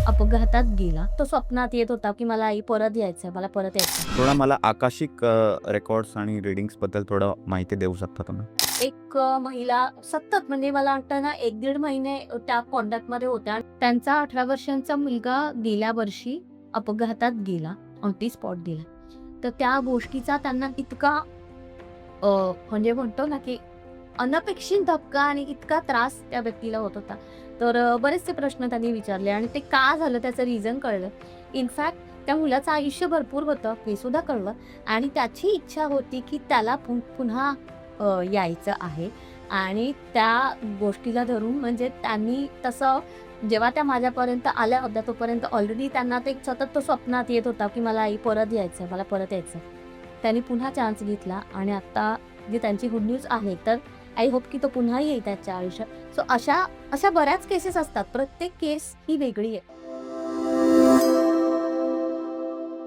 अपघातात गेला. तो स्वप्नात येत होता, की मला आई परत यायचंय, मला परत यायचंय. थोडा मला आकाशिक रेकॉर्ड्स आणि रीडिंग्सबद्दल थोडं माहिती देऊ शकता तुम्ही? एक महिला सतत म्हणजे मला वाटतं ना 1-1.5 महिने त्या कॉन्टॅक्टमध्ये होत्या. त्यांचा 18 वर्षांचा मुलगा गेल्या वर्षी अपघातात गेला, ऑन दी स्पॉट गेला. तर त्या गोष्टीचा त्यांना इतका म्हणजे म्हणतो ना, की अनपेक्षित धक्का आणि इतका त्रास त्या व्यक्तीला होत होता. तर बरेचसे प्रश्न त्यांनी विचारले आणि ते का झालं त्याचं रिझन कळलं. इनफॅक्ट त्या मुलाचं आयुष्य भरपूर होतं हे सुद्धा कळलं आणि त्याची इच्छा होती, की त्याला पुन्हा यायचं आहे आणि त्या गोष्टीला धरून म्हणजे त्यांनी तसं जेव्हा त्या माझ्यापर्यंत आल्या होत्या तोपर्यंत ऑलरेडी त्यांना ते सतत तो स्वप्नात येत होता, की मला आई परत यायचंय, मला परत यायचंय. त्यांनी पुन्हा चान्स घेतला आणि आता जी त्यांची गुड न्यूज आहे तर आय होप की तो पुन्हा येईल त्याच्या आयुष्यात. सो अशा अशा बऱ्याच केसेस असतात. प्रत्येक केस ही वेगळी आहे.